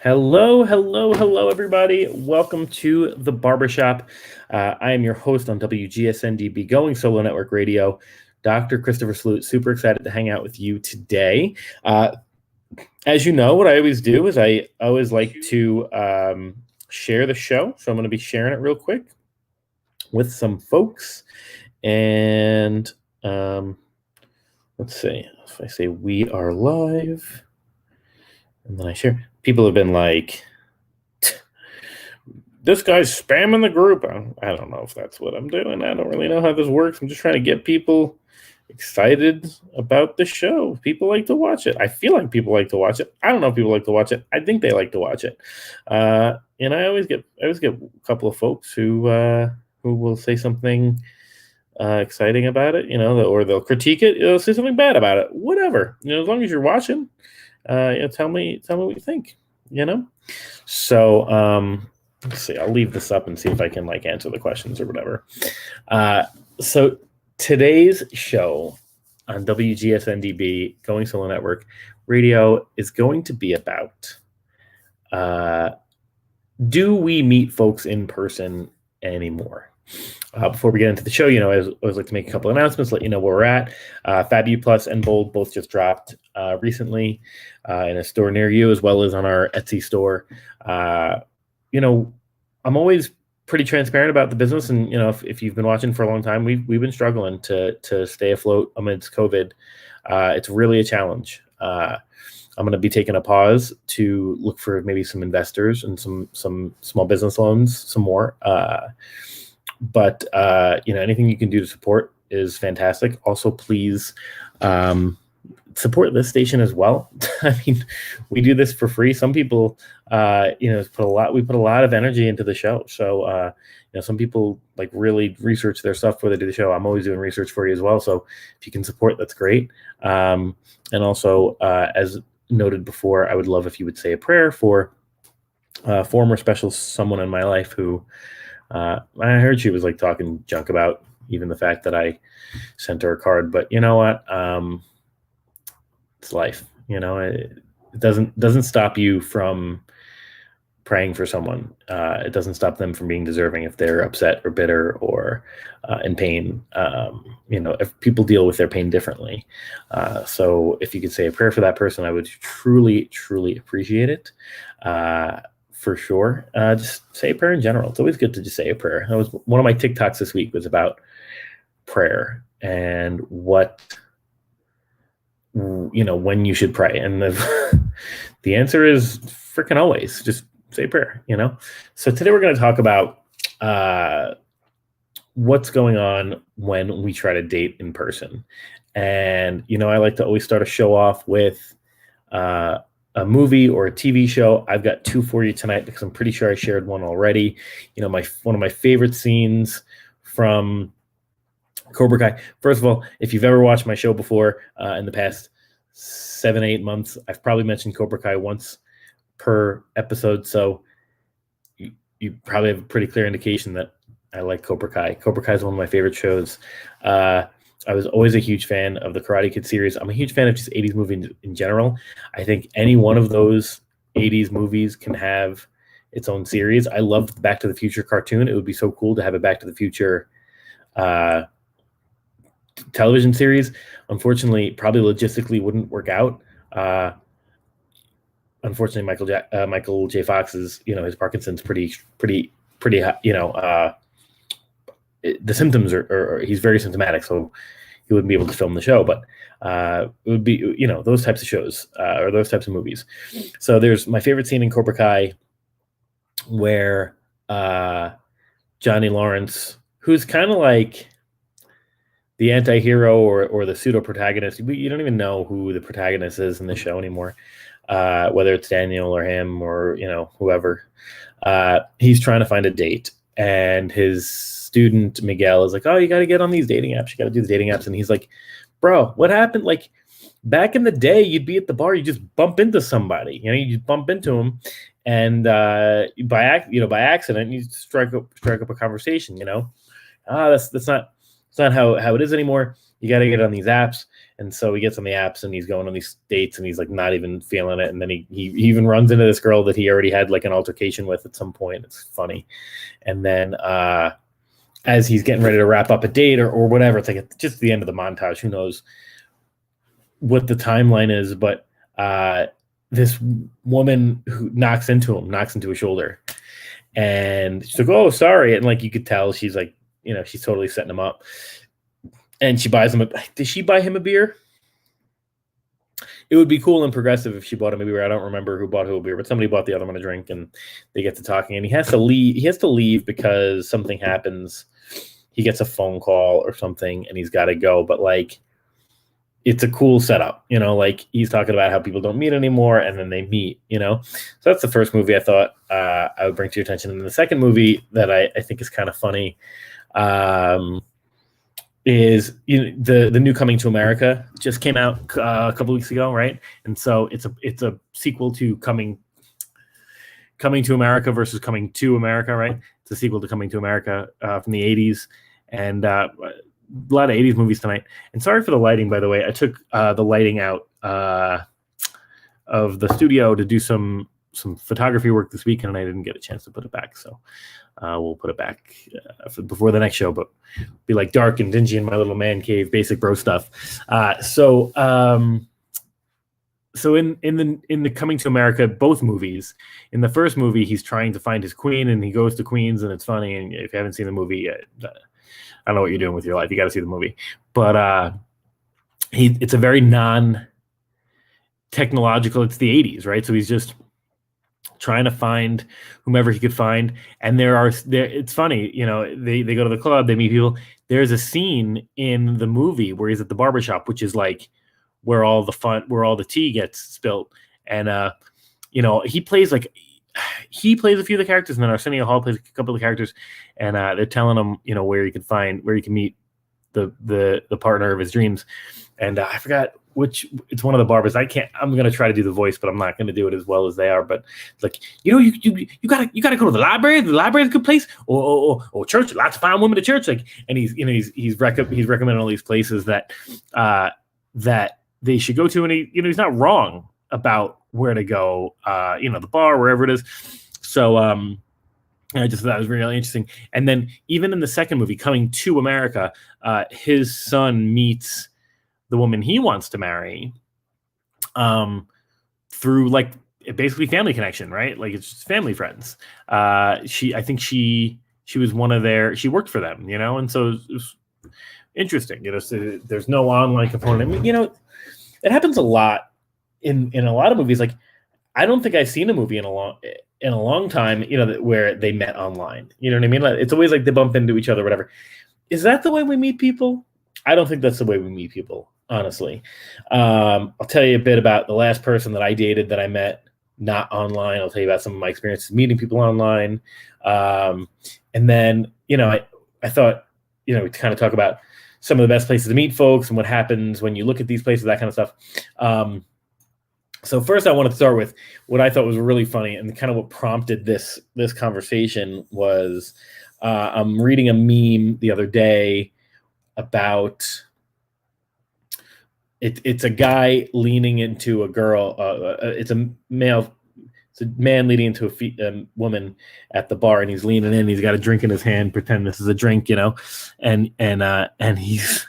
Hello, everybody. Welcome to the Barber Shop. I am your host on WGSN-DB, Going Solo Network Radio, Dr. Christopher Sloot. Super excited to hang out with you today. As you know, what I always do is I always like to share the show. So I'm going to be sharing it real quick with some folks. And let's see. If I say we are live, and then I share, people have been like, this guy's spamming the group. I don't know if that's what I'm doing. I don't really know how this works. I'm just trying to get people excited about the show. People like to watch it. I feel like people like to watch it. I don't know if people like to watch it. I think they like to watch it. And I always get a couple of folks who will say something exciting about it, or they'll critique it. They'll say something bad about it. Whatever, as long as you're watching, tell me what you think. So let's see. I'll leave this up and see if I can answer the questions or whatever. So today's show on WGSN-DB, Going Solo Network Radio, is going to be about do we meet folks in person anymore? Before we get into the show, I always like to make a couple announcements, let you know where we're at. Fab U Plus and Bold both just dropped recently in a store near you, as well as on our Etsy store. I'm always pretty transparent about the business, and if you've been watching for a long time, we've been struggling to stay afloat amidst COVID. It's really a challenge. I'm going to be taking a pause to look for maybe some investors and some small business loans, some more. But anything you can do to support is fantastic. Also, please support this station as well. I mean, we do this for free. Some people, we put a lot of energy into the show. So, some people really research their stuff before they do the show. I'm always doing research for you as well. So if you can support, that's great. And also, as noted before, I would love if you would say a prayer for former special someone in my life who, I heard she was talking junk about even the fact that I sent her a card, but you know what? It's life. It doesn't stop you from praying for someone. It doesn't stop them from being deserving if they're upset or bitter or in pain. If people deal with their pain differently. So if you could say a prayer for that person, I would truly, truly appreciate it. For sure. Just say a prayer in general. It's always good to just say a prayer. That was one of my TikToks this week, was about prayer and what, when you should pray. And the answer is freaking always just say a prayer, So today we're going to talk about what's going on when we try to date in person. And, I like to always start a show off with a movie or a TV show. I've got two for you tonight because I'm pretty sure I shared one already. One of my favorite scenes from Cobra Kai. First of all, if you've ever watched my show before in the past 7-8 months, I've probably mentioned Cobra Kai once per episode. So you probably have a pretty clear indication that I like Cobra Kai. Cobra Kai is one of my favorite shows. I was always a huge fan of the Karate Kid series. I'm a huge fan of just 80s movies in general. I think any one of those 80s movies can have its own series. I loved the Back to the Future cartoon. It would be so cool to have a Back to the Future television series. Unfortunately, probably logistically wouldn't work out. Unfortunately, Michael J. Fox's, his Parkinson's pretty, the symptoms are he's very symptomatic, so he wouldn't be able to film the show. But it would be, those types of shows or those types of movies. So there's my favorite scene in Cobra Kai where Johnny Lawrence, who's kind of like the anti-hero or the pseudo-protagonist. You don't even know who the protagonist is in the show anymore, whether it's Daniel or him or, whoever. He's trying to find a date, and his student Miguel is like, oh, you got to get on these dating apps. You got to do the dating apps. And he's like, bro, what happened? Back in the day, you'd be at the bar, you just bump into somebody, you just bump into him, and by accident, you strike up a conversation. That's not how it is anymore. you got to get on these apps. And so he gets on the apps and he's going on these dates and he's like not even feeling it. And then he even runs into this girl that he already had like an altercation with at some point. It's funny. And then as he's getting ready to wrap up a date or whatever, it's like just the end of the montage. Who knows what the timeline is, but this woman who knocks into his shoulder, and she's like, "Oh, sorry," and like you could tell she's like, she's totally setting him up, and she buys him did she buy him a beer? It would be cool and progressive if she bought him a beer. I don't remember who bought who a beer, but somebody bought the other one a drink, and they get to talking, and he has to leave because something happens. He gets a phone call or something, and he's got to go, but like, it's a cool setup, like he's talking about how people don't meet anymore and then they meet, So that's the first movie I thought I would bring to your attention. And the second movie that I think is kind of funny is the new Coming to America just came out a couple weeks ago, right? And so it's a sequel to Coming to America versus Coming to America, right? It's a sequel to Coming to America from the 80s. And a lot of 80s movies tonight. And sorry for the lighting, by the way. I took the lighting out of the studio to do some photography work this weekend, and I didn't get a chance to put it back. So we'll put it back before the next show, but be like dark and dingy in my little man cave, basic bro stuff. So in the Coming to America, both movies, in the first movie, he's trying to find his queen, and he goes to Queens, and it's funny. And if you haven't seen the movie, I don't know what you're doing with your life. You got to see the movie. But it's a very non-technological. It's the 80s, right? So he's just trying to find whomever he could find. And it's funny, they go to the club, they meet people. There's a scene in the movie where he's at the Barber Shop, which is like where all the tea gets spilt. And he plays a few of the characters, and then Arsenio Hall plays a couple of the characters, and they're telling him, where he can meet the partner of his dreams. And I forgot which. It's one of the barbers. I'm gonna try to do the voice, but I'm not gonna do it as well as they are. But it's like, you gotta go to the library. The library is a good place, or church. Lots of fine women at church. Like, and he's recommending all these places that they should go to, and he's not wrong about where to go, the bar, wherever it is. So I just thought that was really interesting. And then even in the second movie, Coming to America, his son meets the woman he wants to marry through like basically family connection, right? Like it's just family friends. I think she was she worked for them, and so it was interesting, so there's no online component. I mean, it happens a lot in a lot of movies. Like, I don't think I've seen a movie in a long time, where they met online. You know what I mean? Like, it's always like they bump into each other, whatever. Is that the way we meet people? I don't think that's the way we meet people, honestly. I'll tell you a bit about the last person that I dated that I met not online. I'll tell you about some of my experiences meeting people online. And then, I thought, we kind of talk about some of the best places to meet folks and what happens when you look at these places, that kind of stuff. So first I wanted to start with what I thought was really funny, and kind of what prompted this conversation was I'm reading a meme the other day about it's a guy leaning into a girl. It's a man leaning into a woman at the bar, and he's leaning in. He's got a drink in his hand, pretend this is a drink, and he's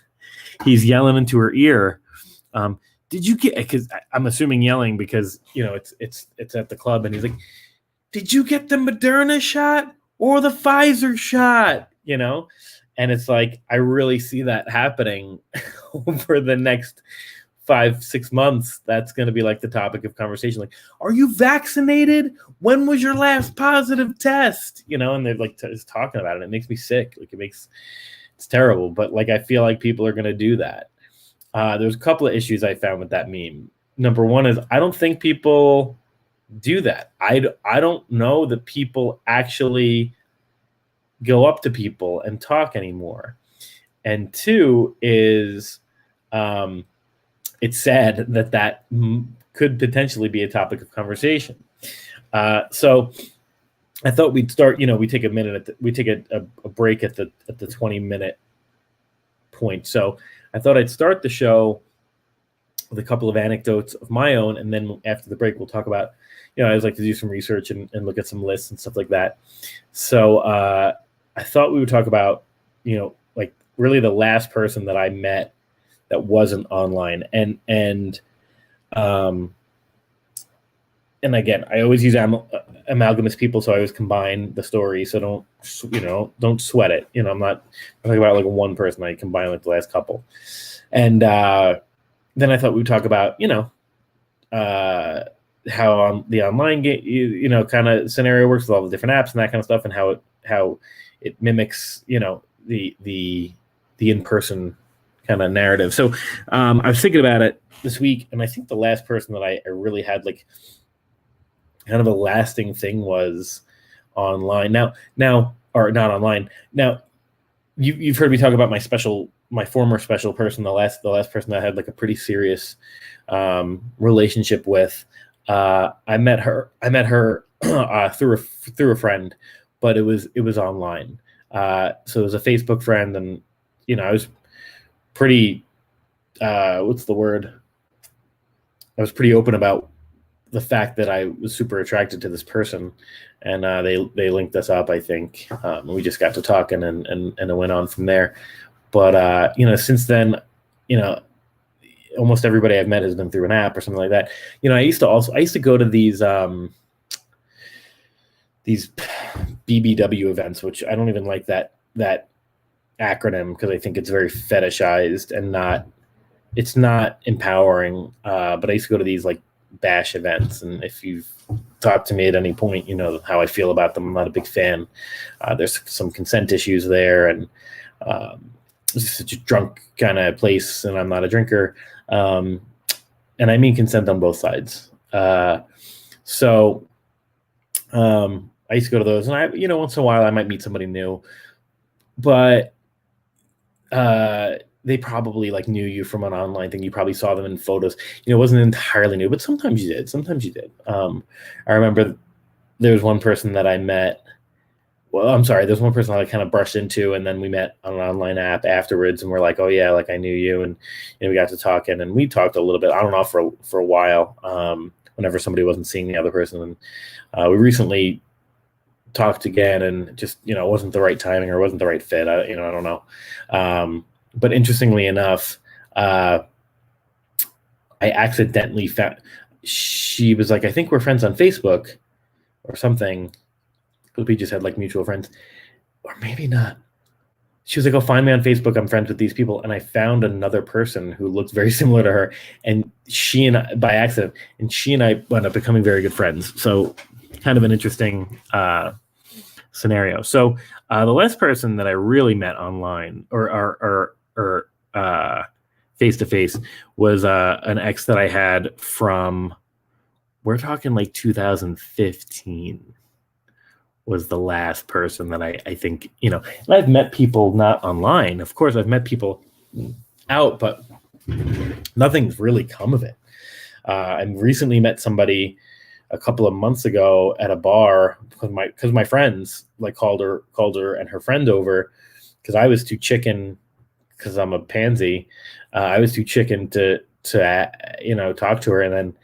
yelling into her ear. Did you get? Because I'm assuming yelling because it's at the club, and he's like, "Did you get the Moderna shot or the Pfizer shot?" And it's like, I really see that happening over the next 5-6 months. That's going to be like the topic of conversation. Like, are you vaccinated? When was your last positive test? And they're like just talking about it. It makes me sick. Like, it's terrible. But like, I feel like people are going to do that. There's a couple of issues I found with that meme. Number one is I don't think people do that. I don't know that people actually go up to people and talk anymore. And two is it's sad that could potentially be a topic of conversation. So I thought we'd start, we take a minute, we take a break at the 20-minute point. So I thought I'd start the show with a couple of anecdotes of my own, and then after the break, we'll talk about, I always like to do some research and look at some lists and stuff like that. So I thought we would talk about, like really the last person that I met that wasn't online, and again, I always use amalgamous people, so I always combine the story. So don't sweat it. I'm not talking about like one person. I combine like the last couple, and then I thought we'd talk about how on the online game, kind of scenario works with all the different apps and that kind of stuff, and how it mimics the in-person kind of narrative. So I was thinking about it this week, and I think the last person that I really had like kind of a lasting thing was online. Now, or not online. Now, you've heard me talk about my former special person, the last person that I had like a pretty serious relationship with. I met her through a friend, but it was online. So it was a Facebook friend, and I was pretty what's the word? I was pretty open about the fact that I was super attracted to this person, and they linked us up, I think. We just got to talking, and it went on from there. But since then, almost everybody I've met has been through an app or something like that. I used to go to these BBW events, which I don't even like that acronym, because I think it's very fetishized and it's not empowering. But I used to go to these like bash events, and if you've talked to me at any point, you know how I feel about them. I'm not a big fan. There's some consent issues there, and it's such a drunk kind of place, and I'm not a drinker. And I mean consent on both sides. So I used to go to those, and I, once in a while I might meet somebody new, but they probably like knew you from an online thing. You probably saw them in photos. It wasn't entirely new, but sometimes you did. I remember there was one person that I met. Well, I'm sorry. There's one person I kind of brushed into, and then we met on an online app afterwards, and we're like, oh yeah, like I knew you, and we got to talking, and we talked a little bit on and off for a while. Whenever somebody wasn't seeing the other person, and we recently talked again, and just it wasn't the right timing or wasn't the right fit. I don't know. But interestingly enough, I accidentally found, she was like, I think we're friends on Facebook or something, because we just had like mutual friends, or maybe not. She was like, oh, find me on Facebook. I'm friends with these people. And I found another person who looked very similar to her. And she and I, by accident, and she and I wound up becoming very good friends. So kind of an interesting scenario. So the last person that I really met online or face-to-face was an ex that I had from, we're talking like 2015 was the last person that I think, and I've met people not online. Of course, I've met people out, but nothing's really come of it. I recently met somebody a couple of months ago at a bar, because my friends like called her and her friend over, because I was too chicken, because I'm a pansy. I was too chicken to talk to her, and then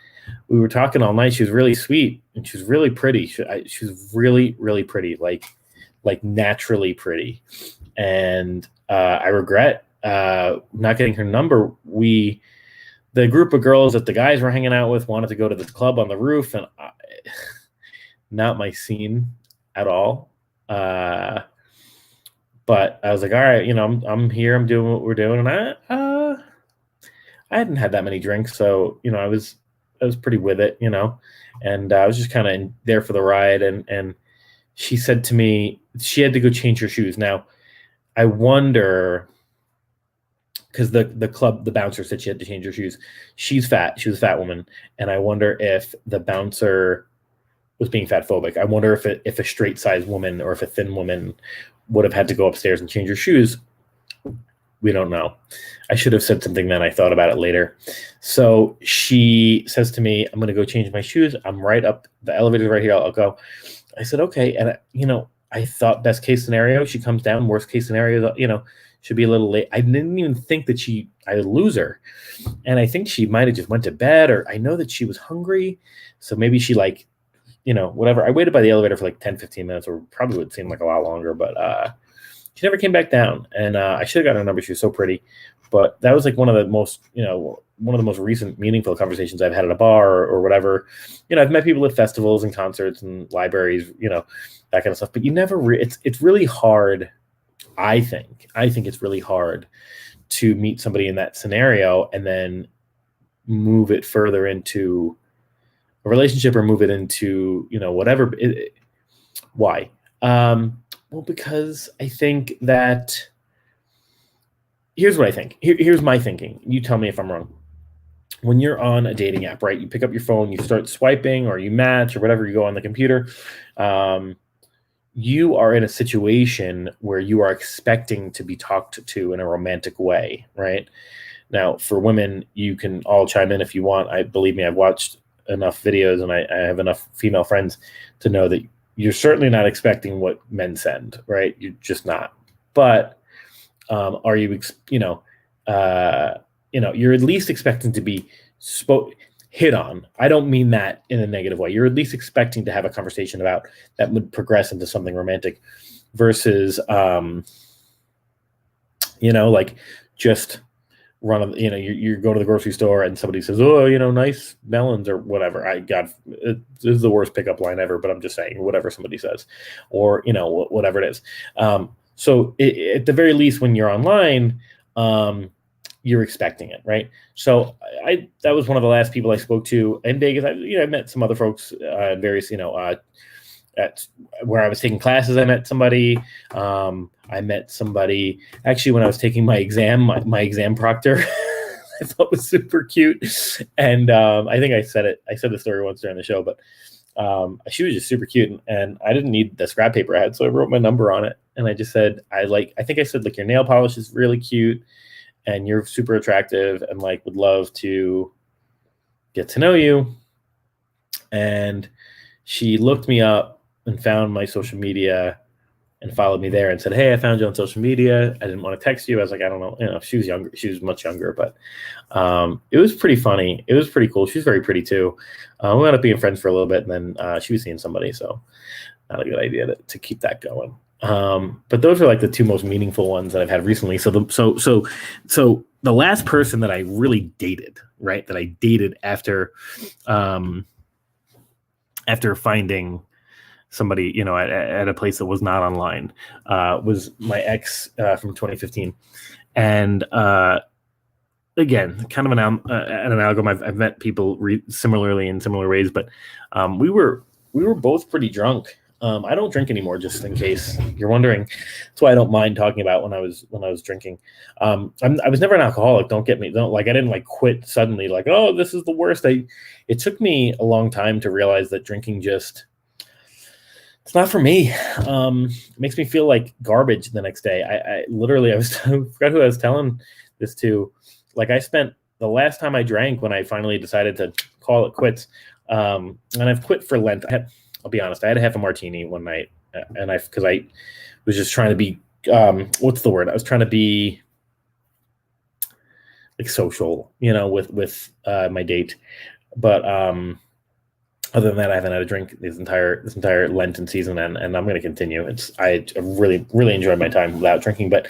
we were talking all night. She was really sweet, and she was really pretty. She was really, really pretty, like naturally pretty. And I regret not getting her number. The group of girls that the guys were hanging out with wanted to go to the club on the roof, and not my scene at all. But I was like, all right, I'm here. I'm doing what we're doing, and I hadn't had that many drinks, so I was pretty with it, and I was just kind of there for the ride. And she said to me she had to go change her shoes. Now, I wonder, because the bouncer said she had to change her shoes. She's fat. She was a fat woman, and I wonder if the bouncer was being fat phobic. I wonder if a straight size woman or if a thin woman would have had to go upstairs and change her shoes. We don't know. I should have said something then. I thought about it later. So she says to me, I'm going to go change my shoes. I'm right up. The elevator's right here. I'll go. I said, okay. And, I thought best case scenario, she comes down. Worst case scenario, should be a little late. I didn't even think that she I lose her. And I think she might have just went to bed, or I know that she was hungry. So maybe she like, whatever. I waited by the elevator for like 10, 15 minutes, or probably would seem like a lot longer, but she never came back down. And I should have gotten her number. She was so pretty. But that was like one of the most recent meaningful conversations I've had at a bar or whatever. I've met people at festivals and concerts and libraries, that kind of stuff. But you never, it's really hard. I think it's really hard to meet somebody in that scenario and then move it further into a relationship or move it into, whatever. Why? Well, because I think that, here's what I think. Here's my thinking. You tell me if I'm wrong. When you're on a dating app, right, you pick up your phone, you start swiping, or you match, or whatever, you go on the computer, you are in a situation where you are expecting to be talked to in a romantic way, right? Now, for women, you can all chime in if you want. Believe me, I've watched enough videos and I have enough female friends to know that you're certainly not expecting what men send, right? You're just not. But are you, you're at least expecting to be hit on. I don't mean that in a negative way. You're at least expecting to have a conversation about that would progress into something romantic versus, like just run, you go to the grocery store and somebody says, oh, nice melons or whatever. This is the worst pickup line ever, but I'm just saying whatever somebody says, or, whatever it is. So at the very least, when you're online, you're expecting it, right? So that was one of the last people I spoke to in Vegas. I met some other folks, various, at where I was taking classes. I met somebody. I met somebody actually when I was taking my exam. My exam proctor, I thought was super cute, and I think I said it. I said the story once during the show, but she was just super cute, and I didn't need the scrap paper I had, so I wrote my number on it, and I just said, I think I said, like, your nail polish is really cute, and you're super attractive, and like would love to get to know you. And she looked me up and found my social media and followed me there and said, hey, I found you on social media. I didn't want to text you. I was like, I don't know. She was younger. She was much younger, but it was pretty funny. It was pretty cool. She's very pretty too. We ended up being friends for a little bit, and then she was seeing somebody. So not a good idea to keep that going. But those are like the two most meaningful ones that I've had recently. So the last person that I really dated, right, that I dated after finding somebody, at a place that was not online, was my ex from 2015. And again, kind of an amalgam. I've met people similarly in similar ways, but we were both pretty drunk. I don't drink anymore, just in case you're wondering. That's why I don't mind talking about when I was drinking. I was never an alcoholic. Don't get me. I didn't like quit suddenly. Like, oh, this is the worst. It took me a long time to realize that drinking it's not for me. It makes me feel like garbage the next day. I literally, I forgot who I was telling this to. Like, I spent the last time I drank when I finally decided to call it quits. And I've quit for Lent. I'll be honest, I had half a martini one night, and because I was just trying to be, what's the word? I was trying to be like social, with my date. But other than that, I haven't had a drink this entire Lenten season, and I'm going to continue. I really, really enjoyed my time without drinking, but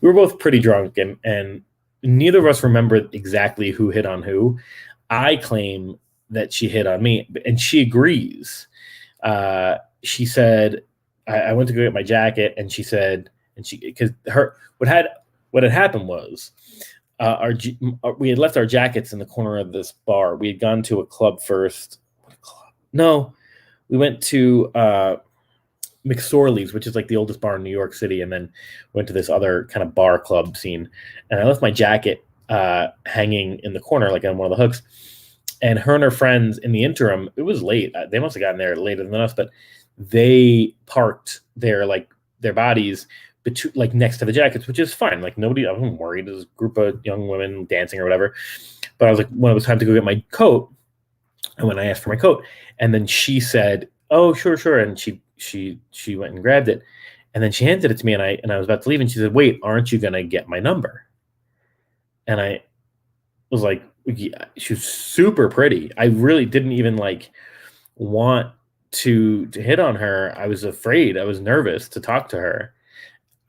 we were both pretty drunk, and neither of us remembered exactly who hit on who. I claim that she hit on me, and she agrees. She said, I went to go get my jacket, and she said, what had happened was, we had left our jackets in the corner of this bar. We had gone to a club first. What club? No, we went to McSorley's, which is like the oldest bar in New York City, and then went to this other kind of bar club scene. And I left my jacket hanging in the corner, like on one of the hooks. And her and her friends, in the interim, it was late. They must have gotten there later than us, but they parked their bodies like next to the jackets, which is fine. Like, nobody, I wasn't worried. There was a group of young women dancing or whatever. But I was like, when it was time to go get my coat, and when I asked for my coat, and then she said, "Oh, sure," and she went and grabbed it, and then she handed it to me, and I was about to leave, and she said, "Wait, aren't you gonna get my number?" And I was like, yeah, she was super pretty. I really didn't even like want to hit on her. I was afraid. I was nervous to talk to her.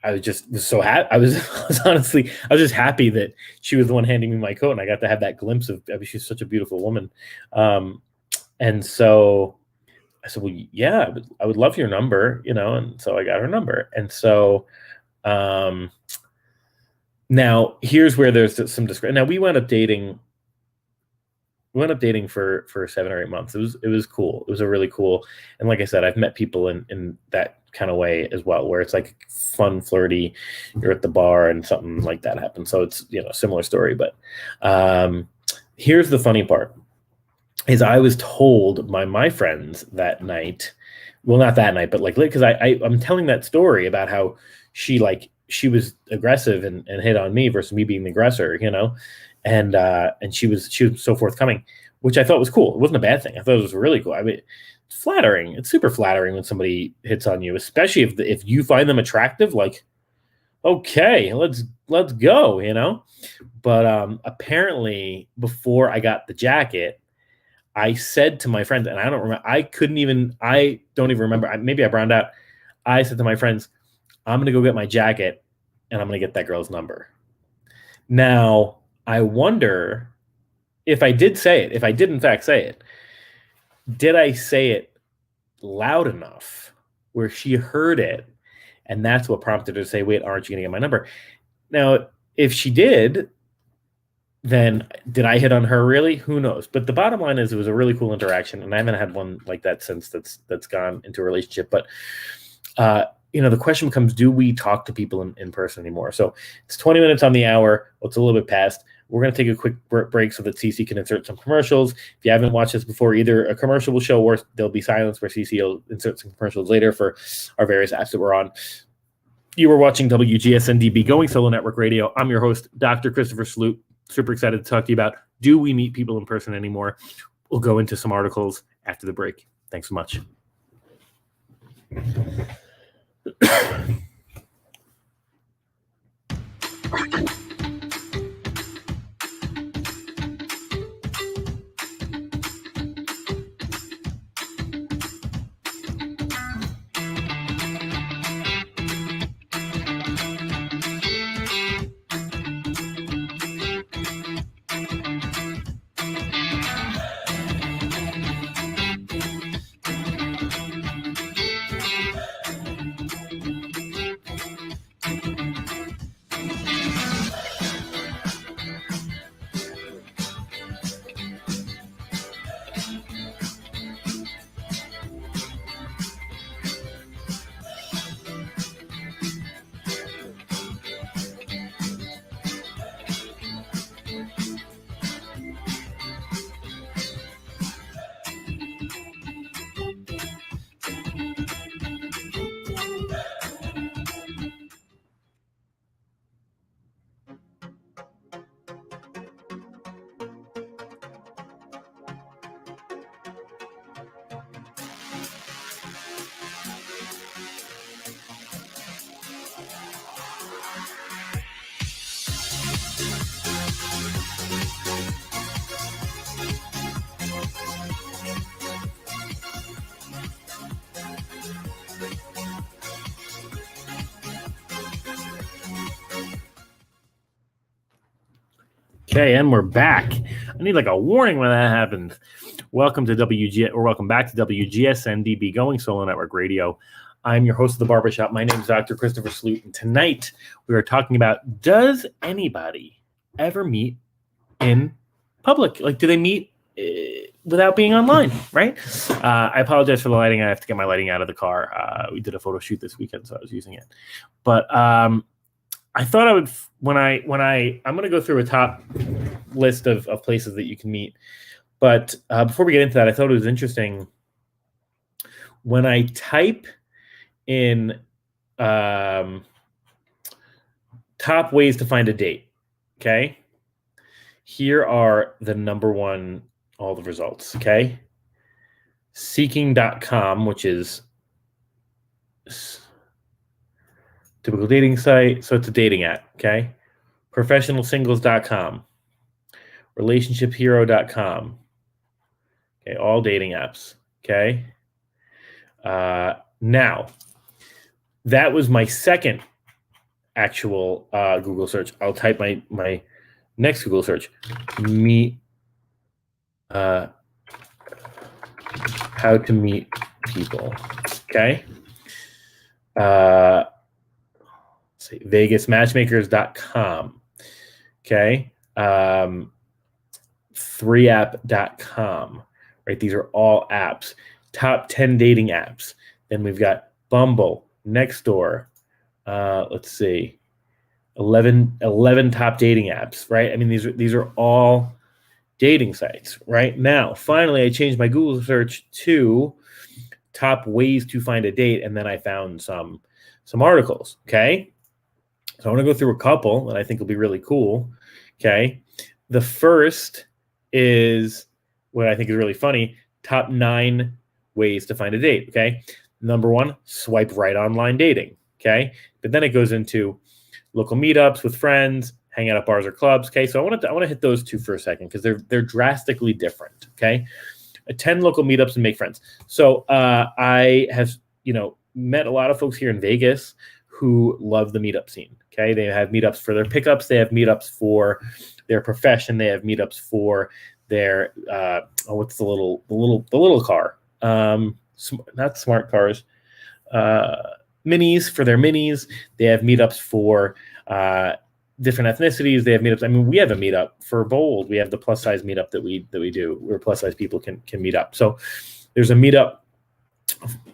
I was so happy. I was honestly, I was just happy that she was the one handing me my coat, and I got to have that glimpse of. I mean, she's such a beautiful woman, and so I said, "Well, yeah, I would love your number," and so I got her number, and so um, now here's where there's some discretion. Now we wound up dating. We went up dating for 7 or 8 months. It was cool. It was a really cool. And like I said, I've met people in that kind of way as well, where it's like fun, flirty. You're at the bar and something like that happens. So it's similar story. But here's the funny part: is I was told by my friends that night. Well, not that night, but like because I'm telling that story about how she was aggressive and hit on me versus me being the aggressor, and she was so forthcoming, which I thought was cool. It wasn't a bad thing. I thought it was really cool. I mean, it's flattering. It's super flattering when somebody hits on you, especially if you find them attractive. Like, okay, let's go. But apparently, before I got the jacket, I said to my friends, and I don't remember. I don't even remember. Maybe I browned out. I said to my friends, "I'm gonna go get my jacket, and I'm gonna get that girl's number." Now, I wonder if I did say it, if I did in fact say it, did I say it loud enough where she heard it? And that's what prompted her to say, wait, aren't you going to get my number? Now, if she did, then did I hit on her really? Who knows? But the bottom line is it was a really cool interaction. And I haven't had one like that since that's gone into a relationship. But, the question becomes, do we talk to people in person anymore? So it's 20 minutes on the hour. Well, it's a little bit past. We're going to take a quick break so that CC can insert some commercials. If you haven't watched this before, either a commercial will show or there'll be silence where CC will insert some commercials later for our various apps that we're on. You were watching WGSN-DB Going Solo Network Radio. I'm your host, Dr. Christopher Sloot. Super excited to talk to you about, do we meet people in person anymore? We'll go into some articles after the break. Thanks so much. Okay, and we're back. I need like a warning when that happens. Welcome back to WGSN-DB Going Solo Network Radio. I'm your host of the Barber Shop. My name is Dr. Christopher Sloot, and tonight we are talking about, does anybody ever meet in public? Like, do they meet without being online, right? I apologize for the lighting. I have to get my lighting out of the car. We did a photo shoot this weekend, so I was using it. But I thought I would, I'm going to go through a top list of places that you can meet. But before we get into that, I thought it was interesting. When I type in top ways to find a date, okay, here are the number one, all the results, okay? Seeking.com, which is typical dating site. So it's a dating app, okay? professionalsingles.com, relationshiphero.com. Okay, all dating apps. Okay. Now, that was my second actual Google search. I'll type my next Google search. Meet how to meet people. Okay. Let's see, vegasmatchmakers.com. Okay. 3app.com. Right. These are all apps. Top 10 dating apps. Then we've got Bumble, Nextdoor. Let's see, 11 top dating apps, right? I mean, these are all dating sites, right? Now, finally, I changed my Google search to top ways to find a date, and then I found some articles, okay? So I want to go through a couple that I think will be really cool, okay? The first is what I think is really funny, top 9 ways to find a date, okay? Number 1, swipe right online dating, okay? But then it goes into local meetups with friends, hang out at bars or clubs, okay? So I want to hit those two for a second because they're drastically different, okay? Attend local meetups and make friends. So I have, met a lot of folks here in Vegas who love the meetup scene, okay? They have meetups for their pickups, they have meetups for their profession, they have meetups for their what's the little car? Not smart cars, minis, for their minis. They have meetups for different ethnicities. They have meetups. I mean, we have a meetup for Bold. We have the plus size meetup that we do, where plus size people can meet up. So there's a meetup.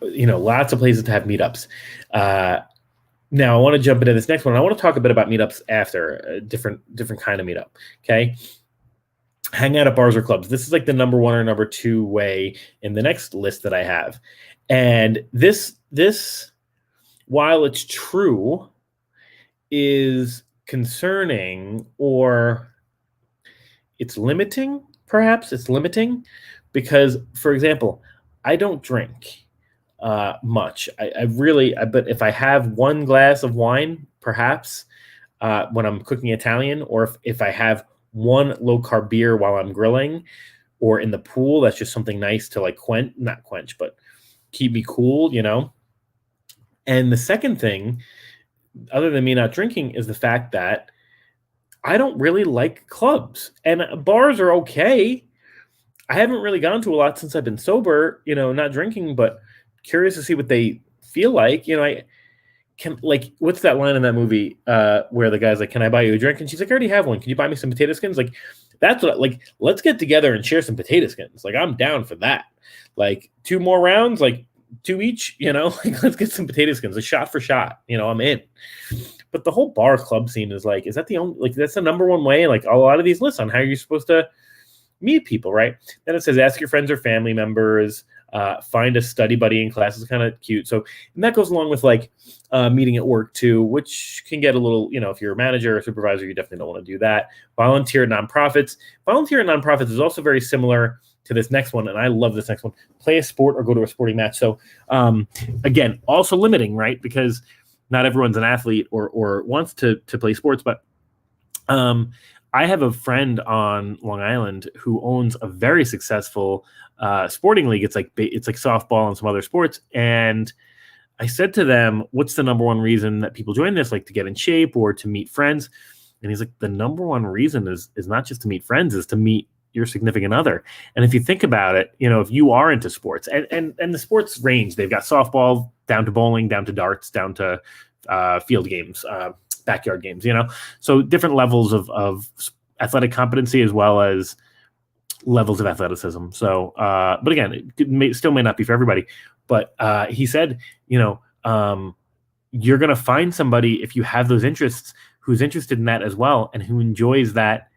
Lots of places to have meetups. Now I want to jump into this next one. I want to talk a bit about meetups after a different kind of meetup. Okay. Hang out at bars or clubs. This is like the number 1 or number 2 way in the next list that I have. And this, while it's true, is concerning, or it's limiting, perhaps. It's limiting because, for example, I don't drink much. But if I have one glass of wine, perhaps, when I'm cooking Italian, or if I have one low carb beer while I'm grilling or in the pool, that's just something nice to like not quench, but keep me cool, And the second thing, other than me not drinking, is the fact that I don't really like clubs, and bars are okay. I haven't really gone to a lot since I've been sober, not drinking, but curious to see what they feel like. I can, like, what's that line in that movie where the guy's like, "Can I buy you a drink?" And she's like, "I already have one. Can you buy me some potato skins?" Like, that's what, like, let's get together and share some potato skins. Like, I'm down for that. Like, 2 more rounds, like 2 each, like, let's get some potato skins, a shot for shot, I'm in. But the whole bar club scene is like, is that the only, like, that's the number 1 way? Like, a lot of these lists on how you're supposed to meet people, right? Then it says, ask your friends or family members, find a study buddy in class. Is kind of cute. So, and that goes along with like meeting at work too, which can get a little, if you're a manager or supervisor, you definitely don't want to do that. Volunteer at nonprofits. Volunteer at nonprofits is also very similar to this next one, and I love this next one. Play a sport or go to a sporting match. So, again, also limiting, right? Because not everyone's an athlete or wants to play sports, but I have a friend on Long Island who owns a very successful sporting league. It's like softball and some other sports. And I said to them, what's the number 1 reason that people join this? Like, to get in shape or to meet friends? And he's like, the number 1 reason is not just to meet friends, is to meet your significant other. And if you think about it, if you are into sports and the sports range, they've got softball down to bowling, down to darts, down to field games, backyard games, so different levels of athletic competency as well as levels of athleticism. So, but again, it still may not be for everybody, but he said, you're going to find somebody, if you have those interests, who's interested in that as well, and who enjoys that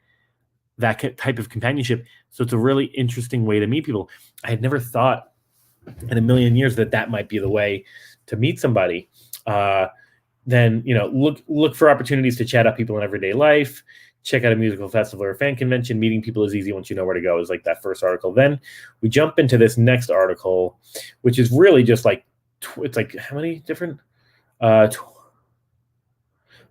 type of companionship. So it's a really interesting way to meet people. I had never thought in a million years that might be the way to meet somebody. Then, look for opportunities to chat up people in everyday life. Check out a musical festival or a fan convention. Meeting people is easy once you know where to go, is like that first article. Then we jump into this next article, which is really just like, it's like how many different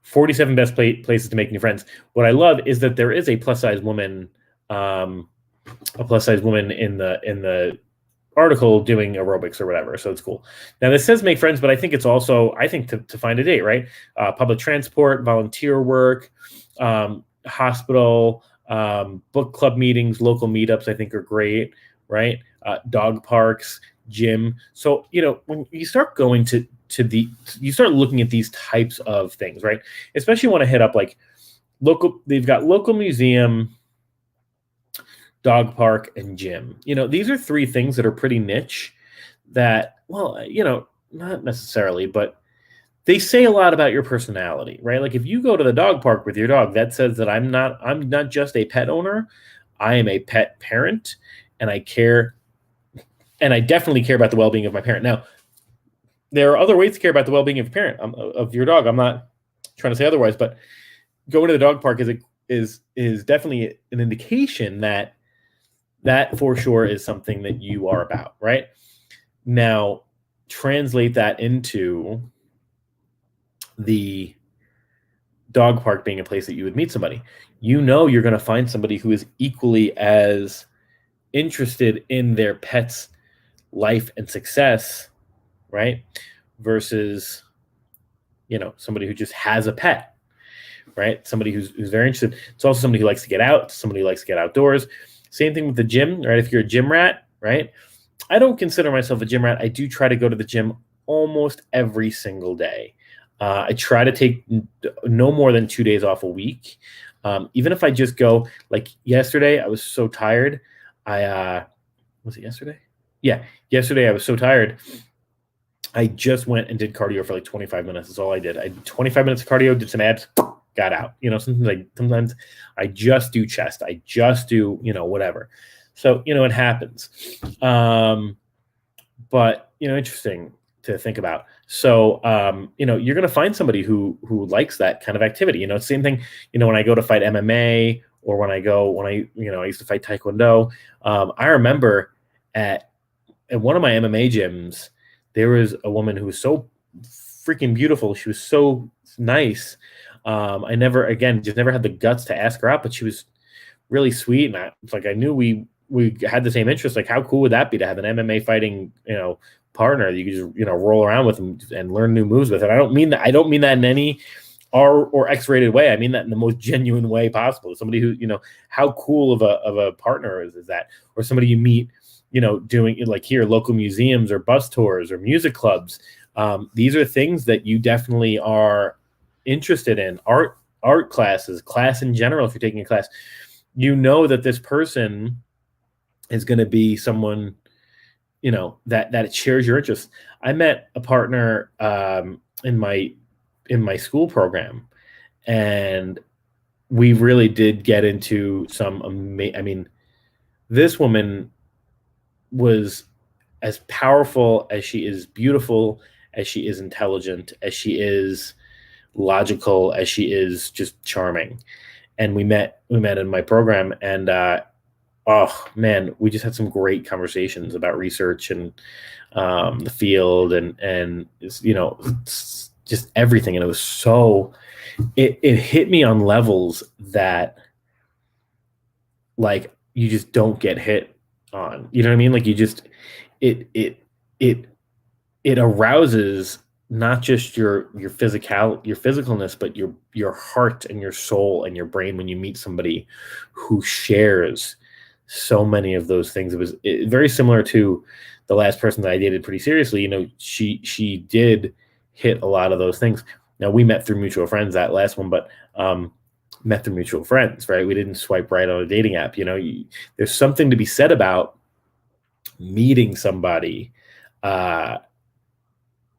47 best places to make new friends. What I love is that there is a plus size woman in the article doing aerobics or whatever. So it's cool. Now this says make friends, but I think it's also, to find a date, right? Public transport, volunteer work, hospital, book club meetings, local meetups, I think are great, right? Dog parks, gym. So, when you start going you start looking at these types of things, right? Especially when I hit up like they've got local museum, dog park, and gym. These are three things that are pretty niche that, well, not necessarily, but they say a lot about your personality, right? Like if you go to the dog park with your dog, that says that I'm not just a pet owner, I am a pet parent, and I definitely care about the well-being of my parent. Now, there are other ways to care about the well-being of your parent, of your dog. I'm not trying to say otherwise, but going to the dog park is definitely an indication that for sure is something that you are about, right? Now, translate that into the dog park being a place that you would meet somebody. You're going to find somebody who is equally as interested in their pet's life and success, right? Versus, somebody who just has a pet, right? Somebody who's very interested. It's also somebody who likes to get out, somebody who likes to get outdoors. Same thing with the gym, right? If you're a gym rat, right? I don't consider myself a gym rat. I do try to go to the gym almost every single day. I try to take no more than 2 days off a week. Even if I just go, like yesterday, I was so tired. Was it yesterday? Yeah, yesterday I was so tired. I just went and did cardio for like 25 minutes. That's all I did. I did 25 minutes of cardio, did some abs, got out. Sometimes I just do chest. I just do, whatever. So, it happens. But, interesting to think about. So, you're going to find somebody who likes that kind of activity. Same thing, when I go to fight MMA or when I used to fight Taekwondo. I remember at one of my MMA gyms, there was a woman who was so freaking beautiful. She was so nice. I never had the guts to ask her out, but she was really sweet. And I knew we had the same interest. Like, how cool would that be to have an MMA fighting, partner that you could just, roll around with and learn new moves with? And I don't mean that in any R or X-rated way. I mean that in the most genuine way possible. Somebody who, how cool of a partner is that? Or somebody you meet, doing like here, local museums or bus tours or music clubs. These are things that you definitely are interested in. Art classes, class in general. If you're taking a class, that this person is going to be someone, that shares your interests. I met a partner in my school program, and we really did get into some this woman was as powerful as she is beautiful, as she is intelligent, as she is logical, as she is just charming. And we met in my program, and oh man, we just had some great conversations about research and the field and just everything. And it was so it hit me on levels that like you just don't get hit on. You know what I mean? Like you just it arouses not just your physicalness, but your heart and your soul and your brain when you meet somebody who shares so many of those things. It was very similar to the last person that I dated pretty seriously. She did hit a lot of those things. Now we met through mutual friends, that last one, but met through mutual friends, right? We didn't swipe right on a dating app. There's something to be said about meeting somebody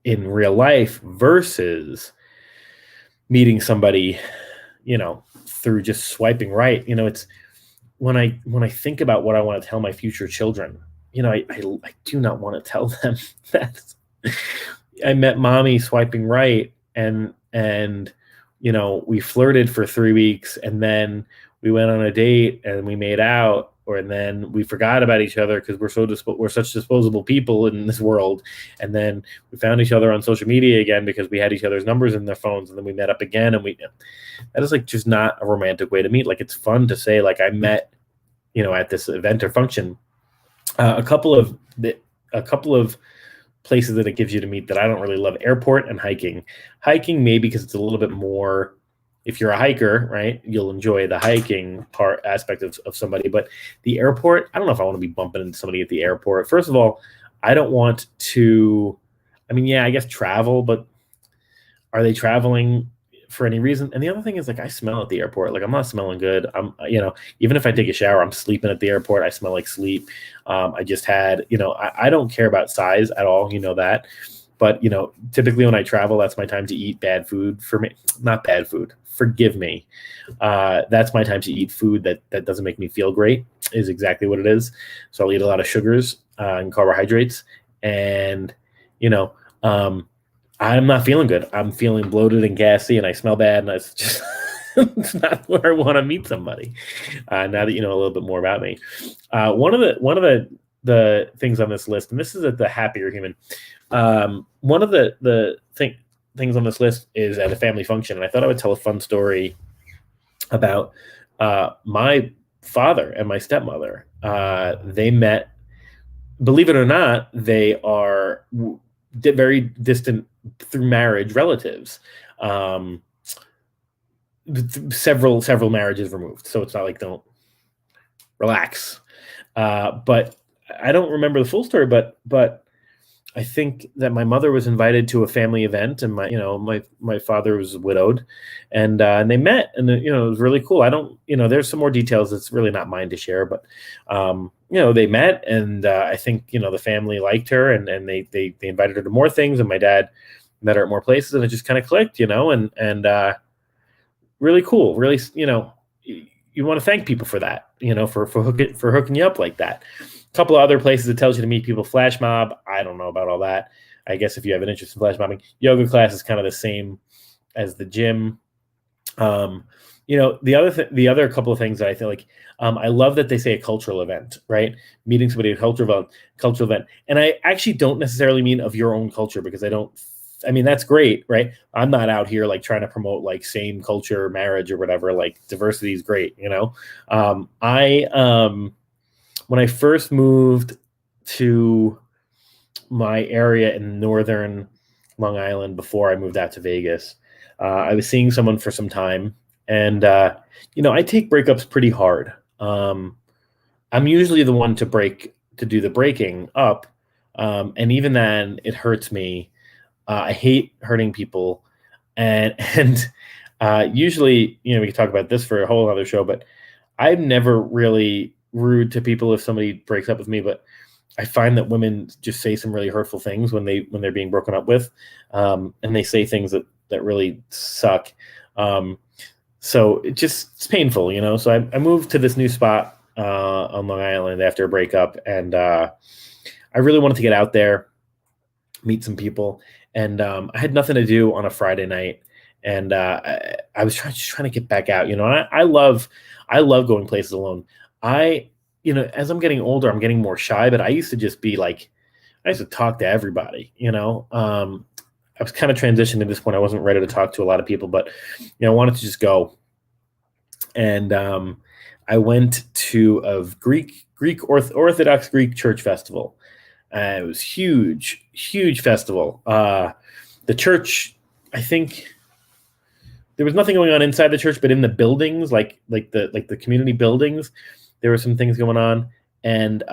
in real life versus meeting somebody, through just swiping right. It's when I think about what I want to tell my future children, I do not want to tell them that I met mommy swiping right and we flirted for 3 weeks and then we went on a date and we made out and then we forgot about each other because we're such disposable people in this world, and then we found each other on social media again because we had each other's numbers in their phones, and then we met up again, and that is like just not a romantic way to meet. Like, it's fun to say like I met, at this event or function. A couple of places that it gives you to meet that I don't really love: airport and hiking. Hiking maybe because it's a little bit more, if you're a hiker, right, you'll enjoy the hiking aspect of somebody. But the airport, I don't know if I want to be bumping into somebody at the airport. First of all, I don't want to, I mean, yeah, I guess travel, but are they traveling for any reason? And the other thing is, like, I smell at the airport. Like, I'm not smelling good. Even if I take a shower, I'm sleeping at the airport. I smell like sleep. I just had, I don't care about size at all. You know that. But, typically when I travel, that's my time to eat bad food for me. Not bad food. Forgive me. That's my time to eat food that doesn't make me feel great, is exactly what it is. So I'll eat a lot of sugars and carbohydrates. And, I'm not feeling good. I'm feeling bloated and gassy, and I smell bad, and it's just it's not where I want to meet somebody. Now that you know a little bit more about me, one of the things on this list, and this is at the Happier Human. One of the things on this list is at a family function, and I thought I would tell a fun story about my father and my stepmother. They met. Believe it or not, they are very distant through marriage relatives. Several marriages removed, so it's not like, don't relax. But I don't remember the full story, but I think that my mother was invited to a family event, and my father was widowed, and they met, and it was really cool. I don't, there's some more details. It's really not mine to share, but they met, and I think the family liked her, and they invited her to more things, and my dad met her at more places, and it just kind of clicked, and really cool. Really, you want to thank people for that, for hooking you up like that. A couple of other places it tells you to meet people. Flash mob, I don't know about all that. I guess if you have an interest in flash mobbing, yoga class is kind of the same as the gym. The other couple of things that I feel like, I love that they say a cultural event, right? Meeting somebody at a cultural event. And I actually don't necessarily mean of your own culture, because that's great, right? I'm not out here like trying to promote like same culture marriage or whatever. Like, diversity is great, when I first moved to my area in northern Long Island before I moved out to Vegas, I was seeing someone for some time, and I take breakups pretty hard. I'm usually the one to do the breaking up, and even then, it hurts me. I hate hurting people, and usually, we can talk about this for a whole other show, but I'm never really rude to people if somebody breaks up with me, but I find that women just say some really hurtful things when they're being broken up with, and they say things that really suck. So it's painful, So I moved to this new spot on Long Island after a breakup, and I really wanted to get out there, meet some people, and I had nothing to do on a Friday night, and I was trying to get back out. And I love going places alone. As I'm getting older, I'm getting more shy, but I used to just be like, I used to talk to everybody, I was kind of transitioning at this point. I wasn't ready to talk to a lot of people, but, I wanted to just go. And I went to a Orthodox Greek church festival. It was huge festival. The church, I think there was nothing going on inside the church, but in the buildings, like the community buildings, there were some things going on, and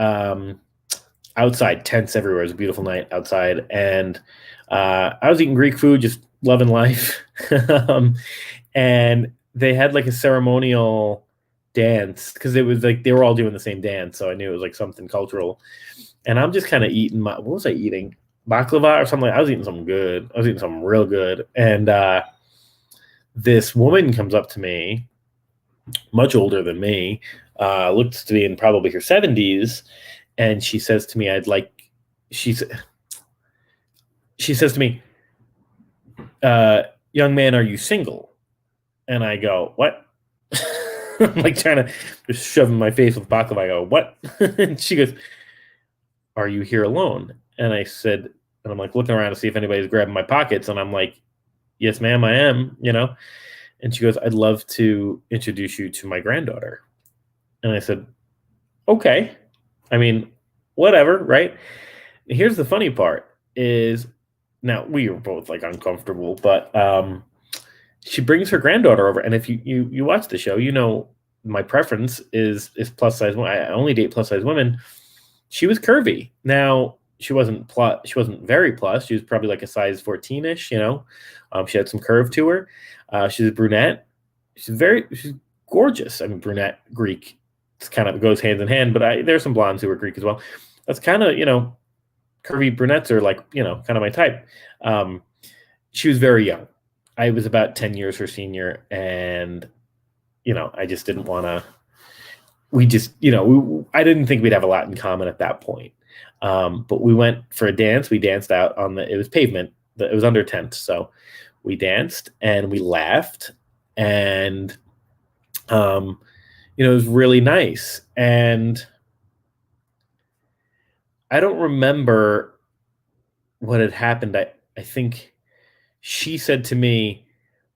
outside, tents everywhere. It was a beautiful night outside, and I was eating Greek food, just loving life. And they had like a ceremonial dance, because it was like they were all doing the same dance, so I knew it was like something cultural. And I'm just kind of eating what was I eating? Baklava or something. I was eating something good. I was eating something real good, and this woman comes up to me, much older than me, looks to be in probably her 70s, and she says to me, she says to me, young man, are you single? And I go, what? I'm like trying to just shove in my face with baklava. I go, what? And she goes, are you here alone? And I said, and I'm like looking around to see if anybody's grabbing my pockets. And I'm like, yes, ma'am, I am, And she goes, I'd love to introduce you to my granddaughter. And I said, okay. I mean, whatever, right? Here's the funny part is now we were both like uncomfortable, but she brings her granddaughter over. And if you watch the show, my preference is plus size. I only date plus size women. She was curvy. Now she wasn't plus. She wasn't very plus. She was probably like a size 14-ish. She had some curve to her. She's a brunette. She's gorgeous. I mean, brunette, Greek. It's kind of goes hand in hand. But there's some blondes who are Greek as well. That's kind of curvy brunettes are like kind of my type. She was very young. I was about 10 years her senior, and I just didn't want to. We just, I didn't think we'd have a lot in common at that point. But we went for a dance. We danced out it was pavement. It was under tent. So we danced and we laughed, and, it was really nice. And I don't remember what had happened. I think she said to me,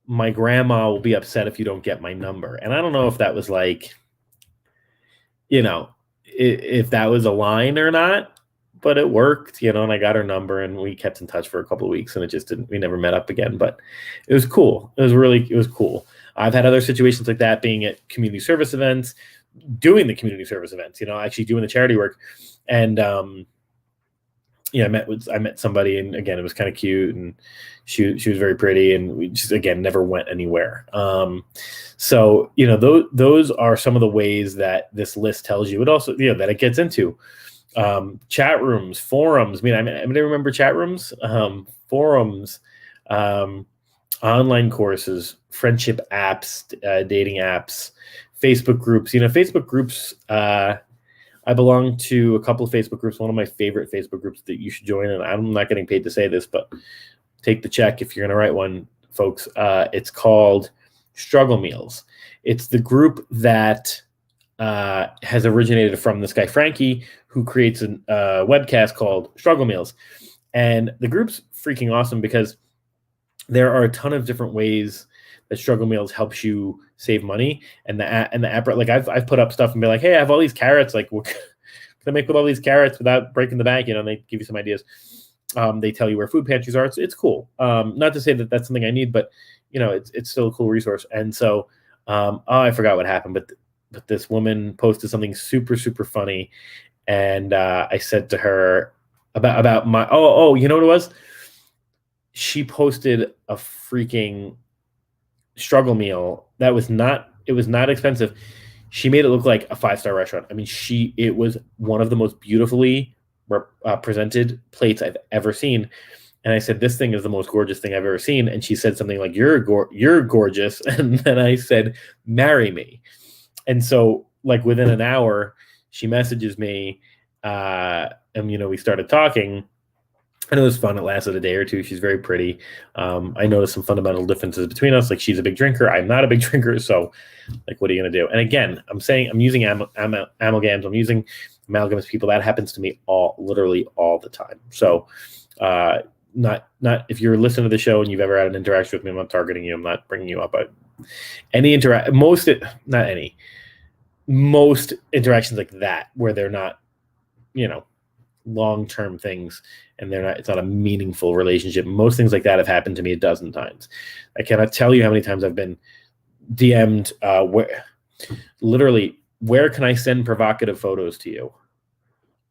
my grandma will be upset if you don't get my number. And I don't know if that was like, if that was a line or not, but it worked, and I got her number and we kept in touch for a couple of weeks, and we never met up again, but it was cool. It was cool. I've had other situations like that, being at community service events, doing the community service events, actually doing the charity work. And, I met somebody, and again, it was kind of cute, and she was very pretty, and we just, again, never went anywhere. So, those are some of the ways that this list tells you. It also, that it gets into chat rooms, forums. I remember chat rooms, forums, online courses, friendship apps, dating apps, Facebook groups. Facebook groups. I belong to a couple of Facebook groups. One of my favorite Facebook groups that you should join, and I'm not getting paid to say this, but take the check if you're going to write one, folks. It's called Struggle Meals. It's the group that has originated from this guy, Frankie, who creates a webcast called Struggle Meals. And the group's freaking awesome because there are a ton of different ways that Struggle Meals helps you save money. And the app, like I've put up stuff and be like, hey, I have all these carrots. Like, what can I make with all these carrots without breaking the bank? And they give you some ideas. They tell you where food pantries are. It's cool. Not to say that that's something I need, but it's still a cool resource. And so, I forgot what happened, but this woman posted something super, super funny. And I said to her about my, you know what it was? She posted a freaking struggle meal that was not expensive. She made it look like a 5-star restaurant. I mean, it was one of the most beautifully presented plates I've ever seen. And I said, this thing is the most gorgeous thing I've ever seen. And she said something like, you're gorgeous. And then I said, marry me. And so like within an hour, she messages me, and we started talking. And it was fun. It lasted a day or two. She's very pretty. I noticed some fundamental differences between us. Like, she's a big drinker. I'm not a big drinker. So, like, what are you going to do? And again, I'm using amalgams. I'm using amalgams people. That happens to me literally all the time. So, not if you're listening to the show and you've ever had an interaction with me, I'm not targeting you. I'm not bringing you up. But most interactions like that where they're not, long-term things, and it's not a meaningful relationship. Most things like that have happened to me a dozen times. I cannot tell you how many times I've been DM'd, where can I send provocative photos to you?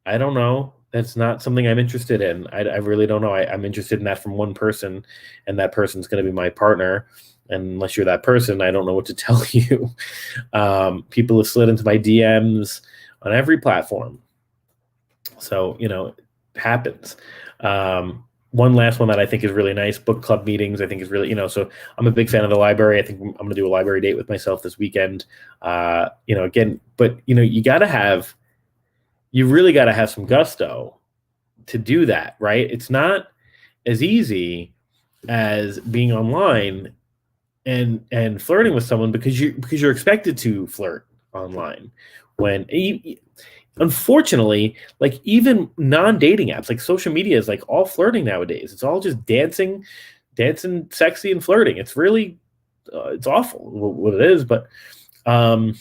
I don't know. That's not something I'm interested in. I really don't know. I'm interested in that from one person, and that person's going to be my partner. And unless you're that person, I don't know what to tell you. People have slid into my DMs on every platform. So, it happens. One last one that I think is really nice, book club meetings, I think is really, so I'm a big fan of the library. I think I'm going to do a library date with myself this weekend. Again, but, you really got to have some gusto to do that, right? It's not as easy as being online and flirting with someone because you're expected to flirt online. When unfortunately, like even non-dating apps, like social media is like all flirting nowadays. It's all just dancing, sexy and flirting. It's really it's awful what it is. But when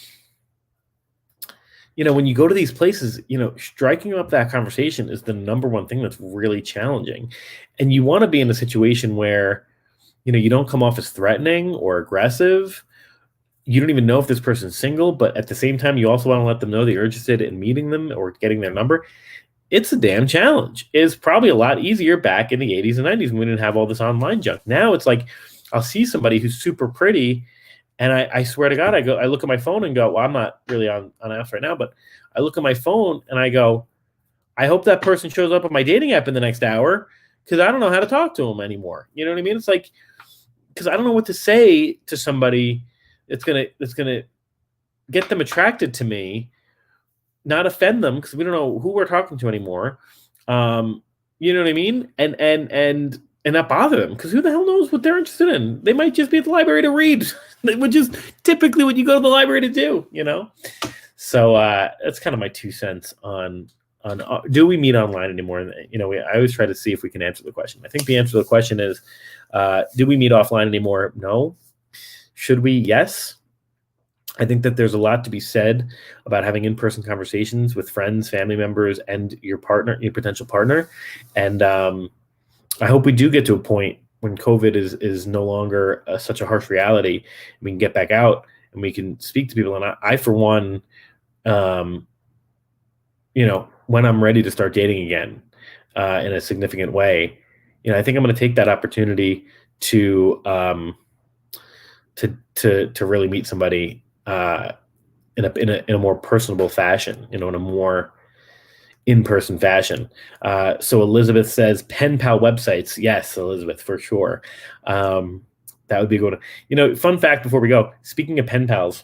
you go to these places, striking up that conversation is the number one thing that's really challenging. And you want to be in a situation where you don't come off as threatening or aggressive. You don't even know if this person's single, but at the same time, you also want to let them know that you're interested in meeting them or getting their number. It's a damn challenge. It's probably a lot easier back in the 80s and 90s when we didn't have all this online junk. Now it's like I'll see somebody who's super pretty, and I swear to God, I look at my phone and go, well, I'm not really on apps right now, but I look at my phone and I go, I hope that person shows up on my dating app in the next hour because I don't know how to talk to them anymore. You know what I mean? It's like, because I don't know what to say to somebody that's gonna get them attracted to me, not offend them because we don't know who we're talking to anymore. You know what I mean? And not bother them because who the hell knows what they're interested in? They might just be at the library to read, which is typically what you go to the library to do. So that's kind of my 2 cents on do we meet online anymore? I always try to see if we can answer the question. I think the answer to the question is, do we meet offline anymore? No. Should we? Yes. I think that there's a lot to be said about having in-person conversations with friends, family members, and your partner, your potential partner. And I hope we do get to a point when COVID is no longer such a harsh reality, and we can get back out and we can speak to people. And I for one, when I'm ready to start dating again in a significant way, I think I'm going to take that opportunity to really meet somebody in a more personable fashion, in a more in-person fashion. So Elizabeth says pen pal websites. Yes, Elizabeth, for sure. That would be good. Fun fact before we go, speaking of pen pals,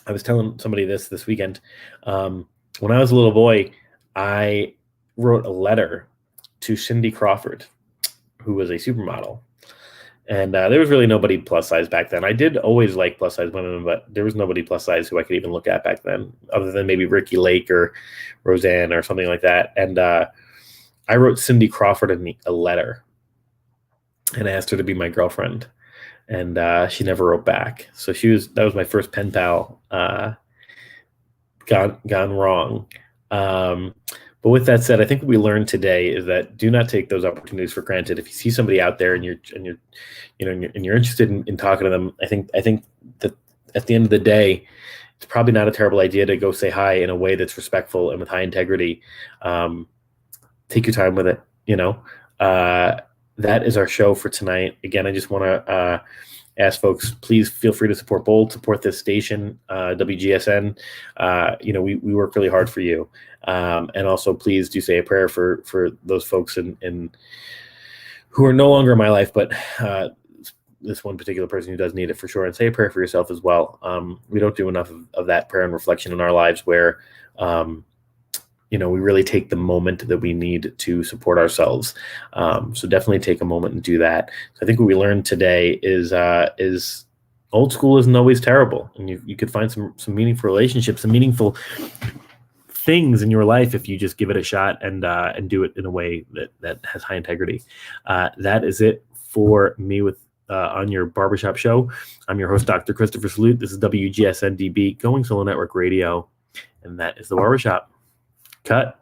I was telling somebody this weekend. When I was a little boy, I wrote a letter to Cindy Crawford, who was a supermodel. And there was really nobody plus size back then. I did always like plus size women, but there was nobody plus size who I could even look at back then, other than maybe Ricky Lake or Roseanne or something like that. And I wrote Cindy Crawford a letter and asked her to be my girlfriend. And she never wrote back. So that was my first pen pal gone wrong. But with that said, I think what we learned today is that do not take those opportunities for granted. If you see somebody out there and you're interested in talking to them, I think that at the end of the day, it's probably not a terrible idea to go say hi in a way that's respectful and with high integrity. Take your time with it. That is our show for tonight. Again, I just want to ask folks, please feel free to support Bold, support this station, WGSN. We work really hard for you. And also, please do say a prayer for those folks in who are no longer in my life, but this one particular person who does need it for sure. And say a prayer for yourself as well. We don't do enough of that prayer and reflection in our lives where we really take the moment that we need to support ourselves. So definitely take a moment and do that. So I think what we learned today is old school isn't always terrible, and you could find some meaningful relationships, some meaningful things in your life if you just give it a shot and do it in a way that has high integrity. That is it for me on your Barbershop show. I'm your host, Dr. Christopher Salute. This is WGSN-DB, Going Solo Network Radio, and that is the Barbershop. Cut.